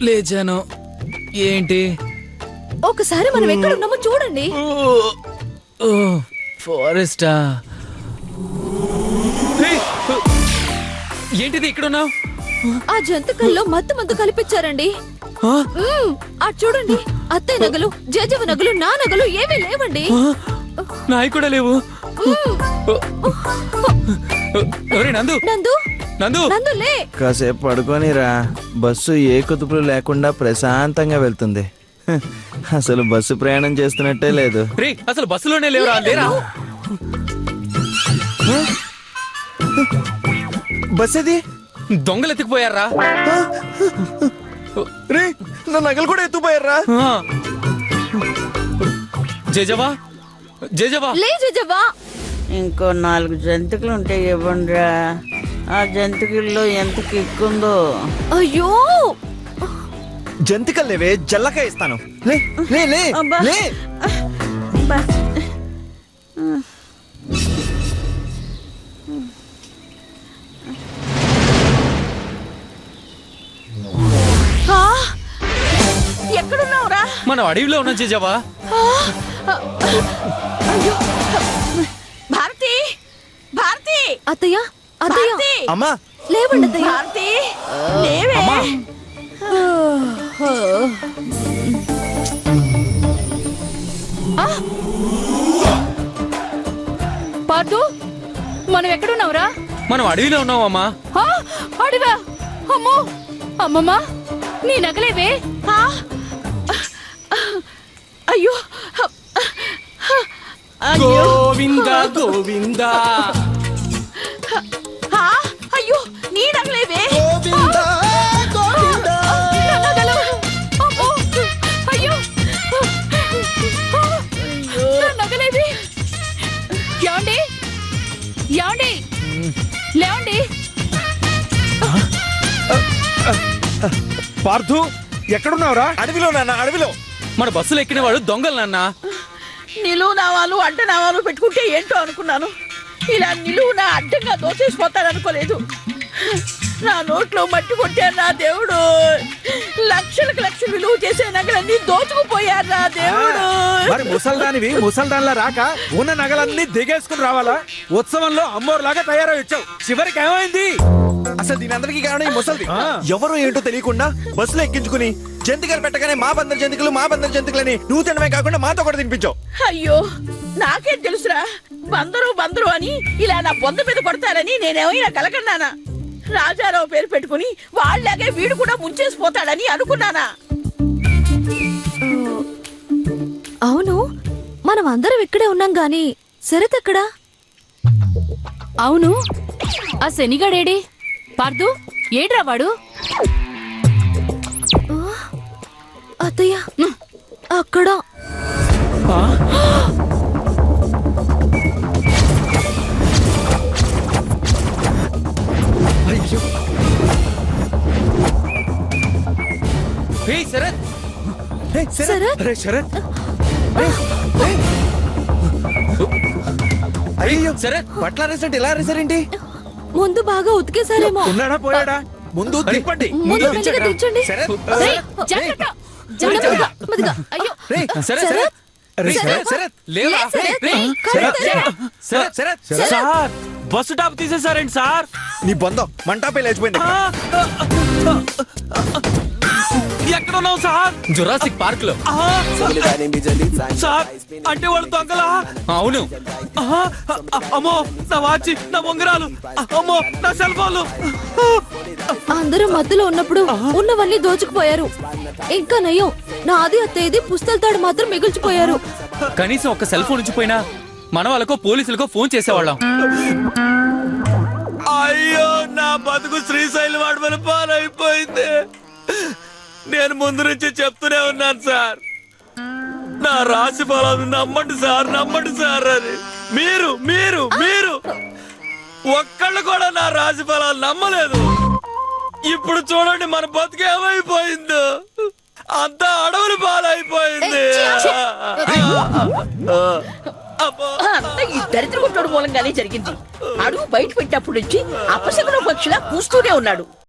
లేచాను. ఏంటి? ఒకసారి మనం ఎక్కడ ఉన్నామో చూడండి. ఫారెస్టా? ఏంటిది ఇక్కడ ఉన్నావు? ఆ జంతుకల్లో మత్తు మందు కల్పించారండి. అటు చూడండి, అత్తయ్య నగలు, జేజవ నగలు, నా నగలు ఏమీ లేవండి. నాయి కూడా లేవు. నందు నందు నందు నందు లే. కాసేపు పడుకోనిరా. బస్సు ఏ కుదుపులు లేకుండా ప్రశాంతంగా వెళ్తుంది. అసలు బస్సు ప్రయాణం చేస్తున్నట్టే లేదు. రే, అసలు బస్సులోనే లేవురా. లేరా? బస్ ఇది దొంగలు ఎత్తుకుపోయారా? రే, నా నగలు కూడా ఎత్తుపోయారా? జేజవా, జేజవా, లే జేజవ్వా. ఇంకో 4 జంతికలు ఉంటే ఇవ్వండిరా. ఆ జంతికల్లో ఎంత కిక్కుందో. అయ్యో, జంతికలు లేవే, జల్లకాయ ఇస్తాను. లే లే లే అబ్బా. లే. బస్. ఎక్కడున్నావురా? మనం అడవిలో ఉన్నాం జేజవా. అయ్యో, భారతి, భారతి, అత్తయ్య అత్తయ్య, భారతి, అమ్మా, లేవండి అత్తయ్య. భారతి, లేవే. పార్దు, మనం ఎక్కడున్నావురా? మనం అడవిలో ఉన్నాం అమ్మా. అడివా? అమ్మో, అమ్మమ్మా, నీ నగలేవే? అయ్యో, గోవింద గోవింద. అయ్యో, నీ నగలేవే? నా నగలు. అమ్మో, అయ్యో, నా నగలేవి? యాండి, యాండి, లేవండి. పార్థు, ఎక్కడున్నావురా? అడవిలో నాన్న, అడవిలో. మన బస్సులో ఎక్కిన వాడు దొంగలు నాన్న. నిలువు నావాలు అడ్డ నావాలు పెట్టుకుంటే ఏంటో అనుకున్నాను. ఇలా నిలువున అడ్డంగా దోచేసిపోతాడనుకోలేదు. నా నోట్లో మట్టి కొట్టారు నా దేవుడు. లక్షలకు లక్షలు విలువ చేసే నగలన్నీ దోచుకుపోయారు నా దేవుడు. మరి ముసల్దానివి ముసల్దాన్లా రాక ఉన్న నగలన్నీ దిగేసుకుని రావాలా? ఉత్సవంలో అమ్మోరులాగా తయారై వచ్చావు. చివరికి ఏమైంది? అసలు దీని అందరికీ కారణం ఈ ముసల్ది. ఎవరో ఏంటో తెలియకుండా బస్సులో ఎక్కించుకుని జంతికలు పెట్టగానే మా బందర్ జంతికలు, మా బందర్ జంతికలని నువ్వు తినమే కాకుండా మాతో కూడా తినిపించావు. అయ్యో, నాకేం తెలుసురా? బందరు బందరు అని ఇలా నా బొంద మీద కొడతారని నేనేమైనా కలకన్నానా? రాజారావు పేరు పెట్టుకుని వాళ్ళలాగే వీడు కూడా ముంచేసిపోతాడని అనుకున్నానా? అవును, మనం అందరం ఇక్కడే ఉన్నాం గాని శరత్ ఎక్కడా? అవును, ఆ శనిగాడేడి? పార్దు, ఏడ్రా వాడు? అత్తయ్య, అక్కడ. హే శరత్, శరత్, అరే శరత్, అయ్యో శరత్, పట్ల రెసిడెంట్ ఇలా రెసిడెంట్ ముందు బాగా ఉతికేసారేమో. ఉన్నాడా పోయాడా? ముందు తిప్పండి. ముందు మెల్లిగా దించండి. శరత్, రేయ్, జాగ్రత్త! మెల్లగా, మెల్లగా. అయ్యో, శరత్, శరత్, అరే శరత్, శరత్, లేవా? శరత్, రేయ్, Sarath, Sarath, Sarath. Sir, bus top తీసేసారండి సార్. నీ బొందం మంటాపై లేచిపోయింది. ఎక్కడ ఉన్నావు సార్? జురాసిక్ పార్క్ లో. సార్, అంటే వాళ్ళు దొంగలా? అవును. అమ్మో, నా వాచి, నా ఉంగరాలు, అమ్మో, నా సెల్ ఫోన్లు. అందరూ మధ్యలో ఉన్నప్పుడు ఉన్నవన్నీ దోచుకుపోయారు. ఇంకా నయం, నాది అత్తయ్యది పుస్తలతాడు మాత్రం మిగిల్చిపోయారు. కనీసం ఒక సెల్ ఫోన్ ఉంచిపోయినా మన వాళ్ళకో పోలీసులకో ఫోన్ చేసేవాళ్ళం. అయ్యో, నా బతుకు శ్రీశైలం అడవుల పాలైపోయింది. నేను ముందు నుంచి చెప్తూనే ఉన్నాను సార్, నా రాశి ఫలాలు నమ్మండి సార్, నమ్మండి సార్ అని. మీరు మీరు మీరు ఒక్కళ్ళు కూడా నా రాశి ఫలాలు నమ్మలేదు. ఇప్పుడు చూడండి మన బతుకు ఏమైపోయిందో. అంతా అడవులు పాలైపోయింది. అంతా ఈ దరిద్ర కొట్టడం మూలంగానే జరిగింది. అడుగు బయట పెట్టినప్పటి నుంచి అపశకున పక్షిలా కూస్తూనే ఉన్నాడు.